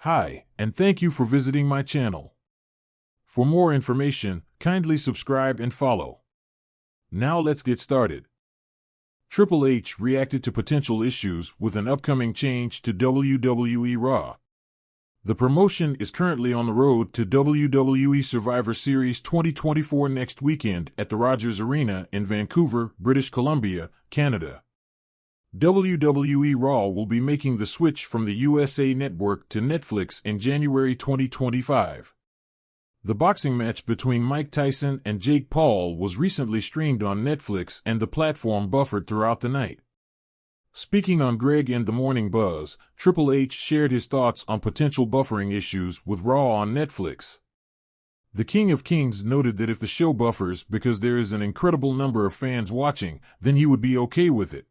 Hi, and thank you for visiting my channel. For more information, kindly subscribe and follow. Now let's get started. Triple H reacted to potential issues with an upcoming change to WWE Raw. The promotion is currently on the road to WWE Survivor Series 2024 next weekend at the Rogers Arena in Vancouver, British Columbia, Canada. WWE Raw will be making the switch from the USA Network to Netflix in January 2025. The boxing match between Mike Tyson and Jake Paul was recently streamed on Netflix, and the platform buffered throughout the night. Speaking on Greg and the Morning Buzz, Triple H shared his thoughts on potential buffering issues with Raw on Netflix. The King of Kings noted that if the show buffers because there is an incredible number of fans watching, then he would be okay with it.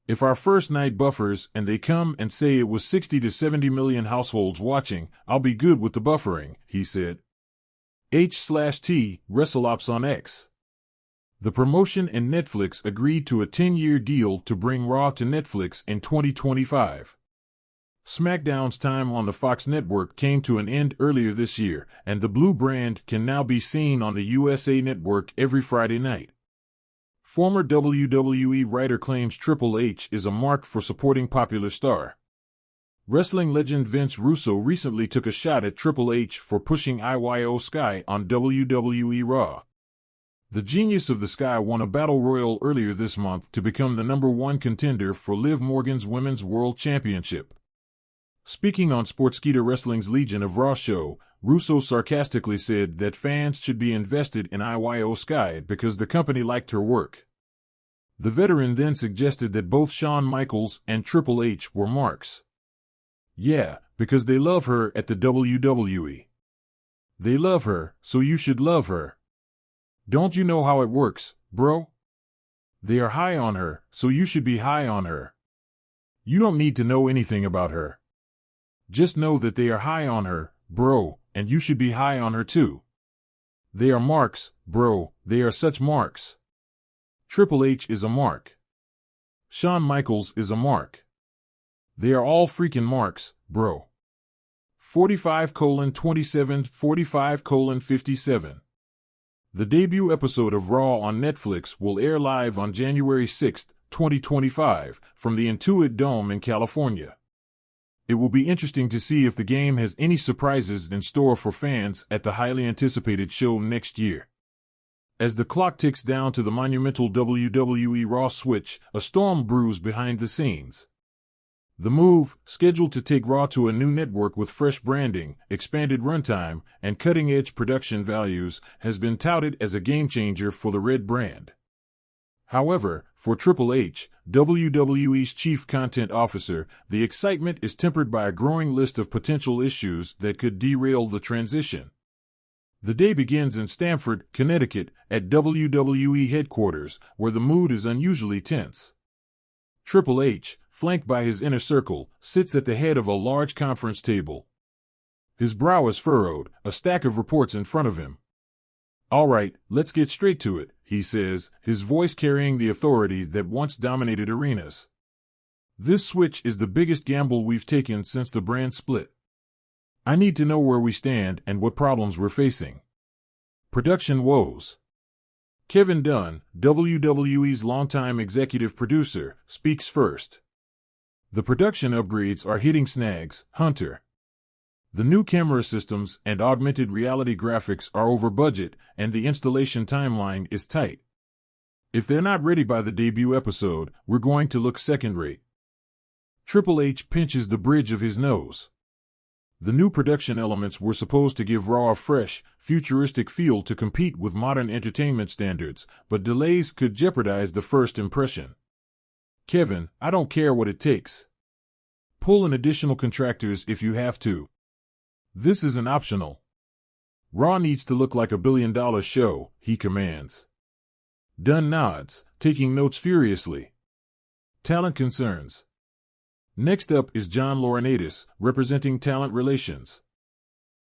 If our first night buffers and they come and say it was 60 to 70 million households watching, I'll be good with the buffering, he said. H/T, WrestleOps on X. The promotion and Netflix agreed to a 10-year deal to bring Raw to Netflix in 2025. SmackDown's time on the Fox network came to an end earlier this year, and the Blue brand can now be seen on the USA Network every Friday night. Former WWE writer claims Triple H is a mark for supporting popular star. Wrestling legend Vince Russo recently took a shot at Triple H for pushing Io Sky on WWE Raw. The Genius of the Sky won a battle royal earlier this month to become the #1 contender for Liv Morgan's Women's World Championship. Speaking on Sportskeeda Wrestling's Legion of Raw show, Russo sarcastically said that fans should be invested in Io Sky because the company liked her work. The veteran then suggested that both Shawn Michaels and Triple H were marks. Yeah, because they love her at the WWE. They love her, so you should love her. Don't you know how it works, bro? They are high on her, so you should be high on her. You don't need to know anything about her. Just know that they are high on her, bro, and you should be high on her too. They are marks, bro, they are such marks. Triple H is a mark. Shawn Michaels is a mark. They are all freaking marks, bro. 45:27, 45:57. The debut episode of Raw on Netflix will air live on January 6, 2025, from the Intuit Dome in California. It will be interesting to see if the game has any surprises in store for fans at the highly anticipated show next year. As the clock ticks down to the monumental WWE Raw switch, a storm brews behind the scenes. The move, scheduled to take Raw to a new network with fresh branding, expanded runtime, and cutting-edge production values, has been touted as a game-changer for the Red brand. However, for Triple H, WWE's chief content officer, the excitement is tempered by a growing list of potential issues that could derail the transition. The day begins in Stamford, Connecticut, at WWE headquarters, where the mood is unusually tense. Triple H, flanked by his inner circle, sits at the head of a large conference table. His brow is furrowed, a stack of reports in front of him. All right, let's get straight to it, he says, his voice carrying the authority that once dominated arenas. This switch is the biggest gamble we've taken since the brand split. I need to know where we stand and what problems we're facing. Production woes. Kevin Dunn, WWE's longtime executive producer, speaks first. The production upgrades are hitting snags, Hunter. The new camera systems and augmented reality graphics are over budget, and the installation timeline is tight. If they're not ready by the debut episode, we're going to look second-rate. Triple H pinches the bridge of his nose. The new production elements were supposed to give Raw a fresh, futuristic feel to compete with modern entertainment standards, but delays could jeopardize the first impression. Kevin, I don't care what it takes. Pull in additional contractors if you have to. This isn't optional. Raw needs to look like $1 billion show, he commands. Dunn nods, taking notes furiously. Talent concerns. Next up is John Laurinaitis, representing talent relations.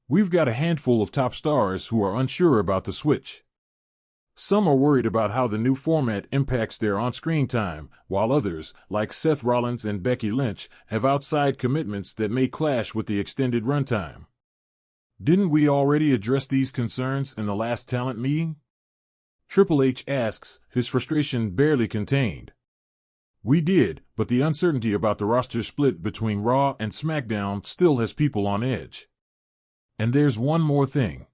We've got a handful of top stars who are unsure about the switch. Some are worried about how the new format impacts their on-screen time, while others, like Seth Rollins and Becky Lynch, have outside commitments that may clash with the extended runtime. Didn't we already address these concerns in the last talent meeting? Triple H asks, his frustration barely contained. We did, but the uncertainty about the roster split between Raw and SmackDown still has people on edge. And there's one more thing.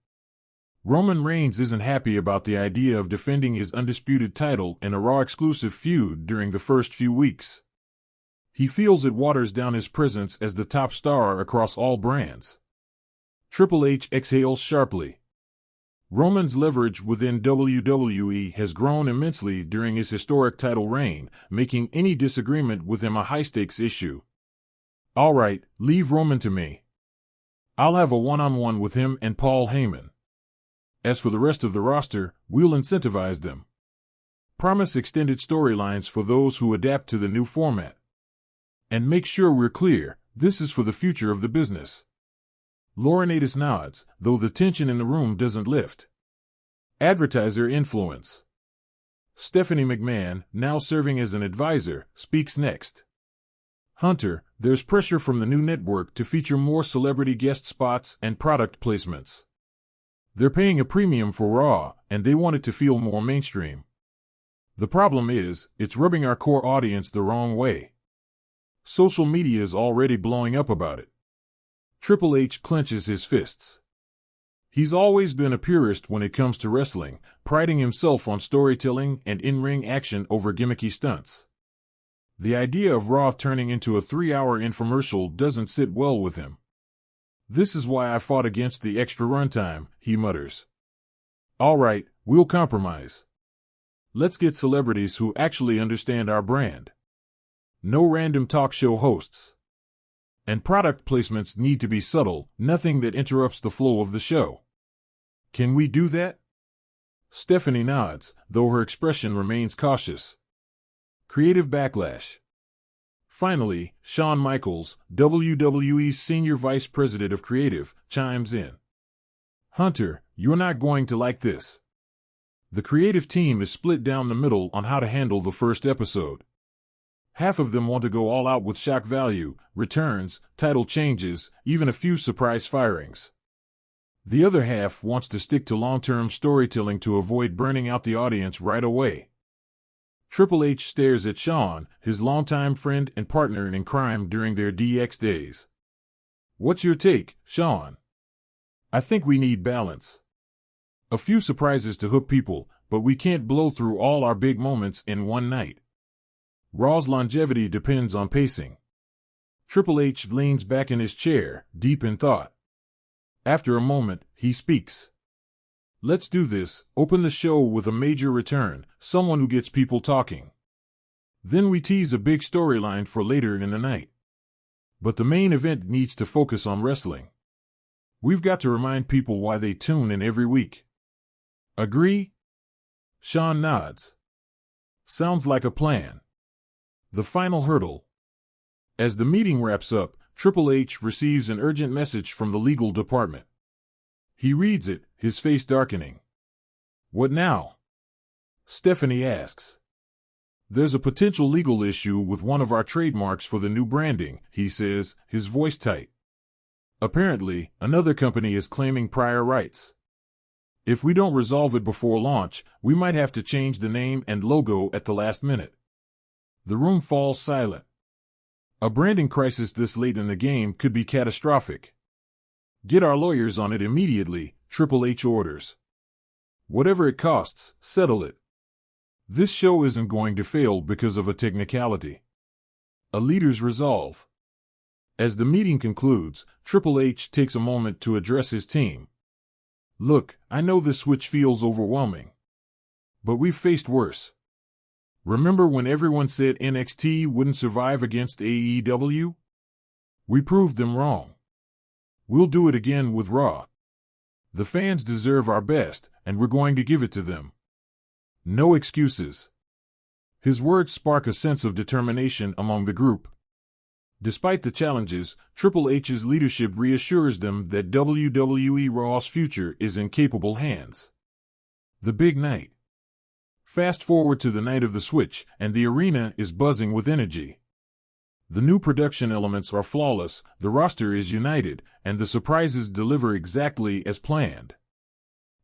Roman Reigns isn't happy about the idea of defending his undisputed title in a Raw-exclusive feud during the first few weeks. He feels it waters down his presence as the top star across all brands. Triple H exhales sharply. Roman's leverage within WWE has grown immensely during his historic title reign, making any disagreement with him a high-stakes issue. All right, leave Roman to me. I'll have a one-on-one with him and Paul Heyman. As for the rest of the roster, we'll incentivize them. Promise extended storylines for those who adapt to the new format. And make sure we're clear, this is for the future of the business. Laurinaitis nods, though the tension in the room doesn't lift. Advertiser influence. Stephanie McMahon, now serving as an advisor, speaks next. Hunter, there's pressure from the new network to feature more celebrity guest spots and product placements. They're paying a premium for Raw, and they want it to feel more mainstream. The problem is, it's rubbing our core audience the wrong way. Social media is already blowing up about it. Triple H clenches his fists. He's always been a purist when it comes to wrestling, priding himself on storytelling and in-ring action over gimmicky stunts. The idea of Raw turning into a 3-hour infomercial doesn't sit well with him. This is why I fought against the extra runtime, he mutters. All right, we'll compromise. Let's get celebrities who actually understand our brand. No random talk show hosts. And product placements need to be subtle, nothing that interrupts the flow of the show. Can we do that? Stephanie nods, though her expression remains cautious. Creative backlash. Finally, Shawn Michaels, WWE's Senior Vice President of Creative, chimes in. Hunter, you're not going to like this. The creative team is split down the middle on how to handle the first episode. Half of them want to go all out with shock value, returns, title changes, even a few surprise firings. The other half wants to stick to long-term storytelling to avoid burning out the audience right away. Triple H stares at Shawn, his longtime friend and partner in crime during their DX days. What's your take, Shawn? I think we need balance. A few surprises to hook people, but we can't blow through all our big moments in one night. Raw's longevity depends on pacing. Triple H leans back in his chair, deep in thought. After a moment, he speaks. Let's do this, open the show with a major return, someone who gets people talking. Then we tease a big storyline for later in the night. But the main event needs to focus on wrestling. We've got to remind people why they tune in every week. Agree? Shawn nods. Sounds like a plan. The final hurdle. As the meeting wraps up, Triple H receives an urgent message from the legal department. He reads it, his face darkening. What now? Stephanie asks. There's a potential legal issue with one of our trademarks for the new branding, he says, his voice tight. Apparently, another company is claiming prior rights. If we don't resolve it before launch, we might have to change the name and logo at the last minute. The room falls silent. A branding crisis this late in the game could be catastrophic. Get our lawyers on it immediately, Triple H orders. Whatever it costs, settle it. This show isn't going to fail because of a technicality. A leader's resolve. As the meeting concludes, Triple H takes a moment to address his team. Look, I know this switch feels overwhelming. But we've faced worse. Remember when everyone said NXT wouldn't survive against AEW? We proved them wrong. We'll do it again with Raw. The fans deserve our best, and we're going to give it to them. No excuses. His words spark a sense of determination among the group. Despite the challenges, Triple H's leadership reassures them that WWE Raw's future is in capable hands. The big night. Fast forward to the night of the switch, and the arena is buzzing with energy. The new production elements are flawless, the roster is united, and the surprises deliver exactly as planned.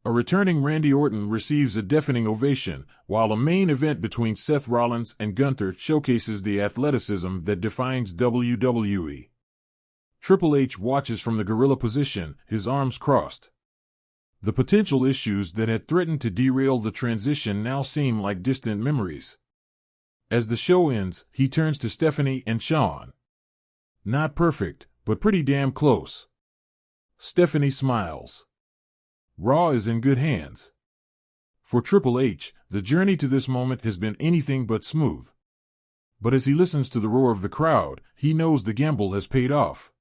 A returning Randy Orton receives a deafening ovation, while a main event between Seth Rollins and Gunther showcases the athleticism that defines WWE. Triple H watches from the gorilla position, his arms crossed. The potential issues that had threatened to derail the transition now seem like distant memories. As the show ends, he turns to Stephanie and Shawn. Not perfect, but pretty damn close. Stephanie smiles. Raw is in good hands. For Triple H, the journey to this moment has been anything but smooth. But as he listens to the roar of the crowd, he knows the gamble has paid off.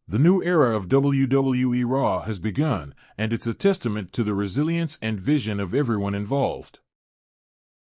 The new era of WWE Raw has begun, and it's a testament to the resilience and vision of everyone involved.